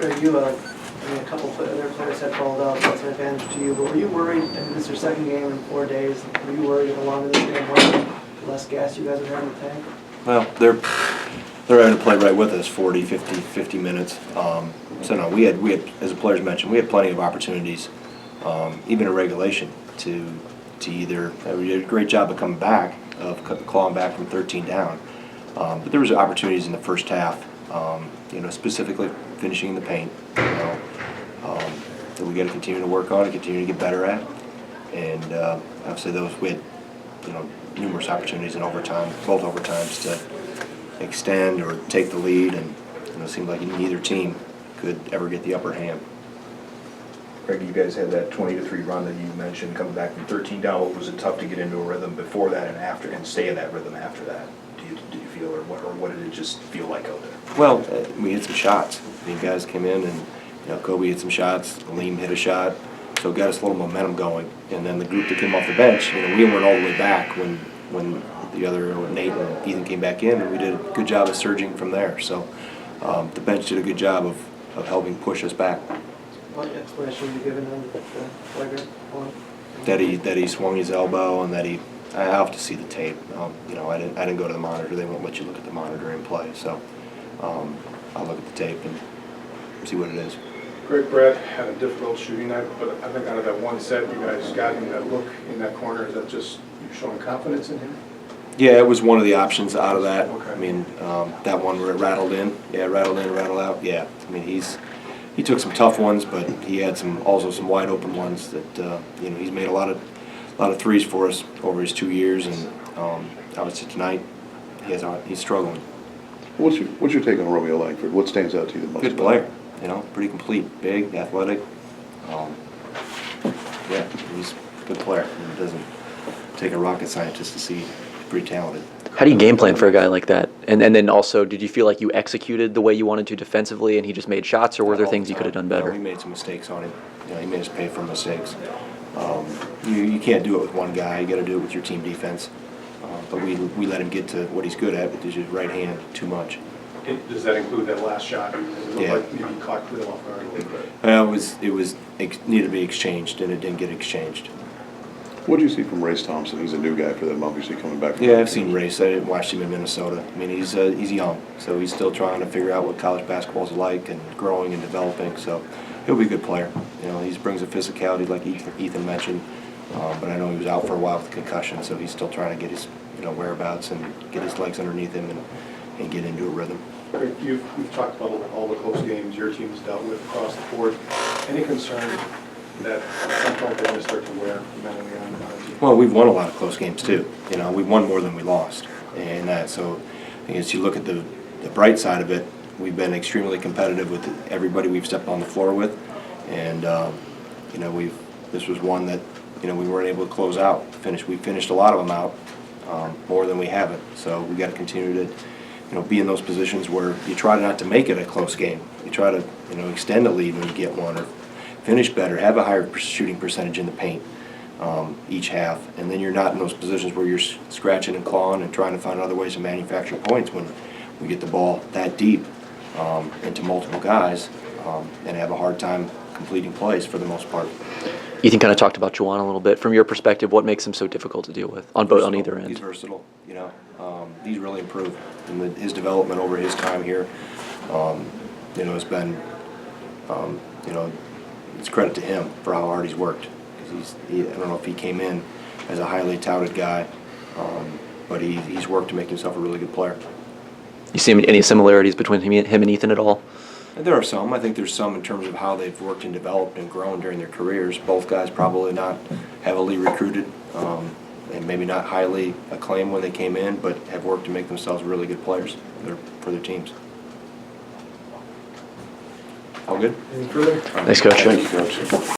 Greg, you, I mean, a couple of other players had followed up, that's an advantage to you, but were you worried, I mean, this is your second game in 4 days, were you worried the longer this game went, the less gas you guys would have in the tank? Well, they're having to play right with us 40, 50 minutes. So no, we had, as the players mentioned, we had plenty of opportunities, even in regulation, to either, we did a great job of coming back, of clawing back from 13 down. But there was opportunities in the first half, specifically finishing in the paint, that we got to continue to work on and continue to get better at. And obviously those, we had, numerous opportunities in overtime, both overtimes, to extend or take the lead, and it seemed like neither team could ever get the upper hand. Greg, you guys had that 20-3 run that you mentioned, coming back from 13 down. What was it tough to get into a rhythm before that and after, and stay in that rhythm after that? Do you feel, or what did it just feel like out there? Well, we hit some shots. I mean, guys came in and Kobe hit some shots. Aleem hit a shot, so it got us a little momentum going. And then the group that came off the bench, we weren't all the way back when the other Nate and Ethan came back in, and we did a good job of surging from there. So the bench did a good job of helping push us back. What explanation were you giving them the flagrant one? That he swung his elbow, and that I have to see the tape. I didn't go to the monitor. They won't let you look at the monitor and play. So I'll look at the tape and see what it is. Greg, Brad had a difficult shooting night, but I think out of that one set, you guys got him that look in that corner. Is that just you showing confidence in him? Yeah, it was one of the options out of that. Okay. I mean, that one where it rattled in. Yeah, rattled in, rattled out. Yeah, I mean, he took some tough ones, but he had also some wide open ones that he's made a lot of threes for us over his 2 years, and obviously tonight he's struggling. What's your take on Romeo Langford? What stands out to you the most? Good player, pretty complete, big, athletic. Yeah, he's a good player. It doesn't take a rocket scientist to see he's pretty talented. How do you game plan for a guy like that? And then also, did you feel like you executed the way you wanted to defensively and he just made shots, or were there things you could have done better? We made some mistakes on him. He made us pay for mistakes. You can't do it with one guy. You got to do it with your team defense. But we let him get to what he's good at, which is his right hand, too much. Does that include that last shot? Because it looked Yeah. like maybe he caught Cleo off guard a little bit. It needed to be exchanged, and it didn't get exchanged. What do you see from Race Thompson? He's a new guy for them, obviously coming back from. Yeah, I've seen Race. I watched him in Minnesota. I mean, he's young, so he's still trying to figure out what college basketball's like and growing and developing. So he'll be a good player. He brings a physicality like Ethan mentioned, but I know he was out for a while with concussion, so he's still trying to get his whereabouts and get his legs underneath him and get into a rhythm. Greg, you've talked about all the close games your team's dealt with across the board. Any concern that at some point they're going to start to wear mentally on the team? Well, we've won a lot of close games too. We've won more than we lost, and so I think as you look at the bright side of it, we've been extremely competitive with everybody we've stepped on the floor with, and this was one that we weren't able to close out. We finished a lot of them out, more than we haven't. So we got to continue to be in those positions where you try not to make it a close game. You try to extend a lead when you get one, or finish better, have a higher shooting percentage in the paint each half, and then you're not in those positions where you're scratching and clawing and trying to find other ways to manufacture points when we get the ball that deep into multiple guys and have a hard time completing plays for the most part. Ethan kind of talked about Juwan a little bit. From your perspective, what makes him so difficult to deal with on either end? He's versatile. He's really improved in his development over his time here. Has been it's credit to him for how hard he's worked. I don't know if he came in as a highly touted guy, but he's worked to make himself a really good player. You see any similarities between him and Ethan at all? There are some. I think there's some in terms of how they've worked and developed and grown during their careers. Both guys probably not heavily recruited and maybe not highly acclaimed when they came in, but have worked to make themselves really good players for their teams. All good? Any further? Thanks, Coach. Thank you, Coach.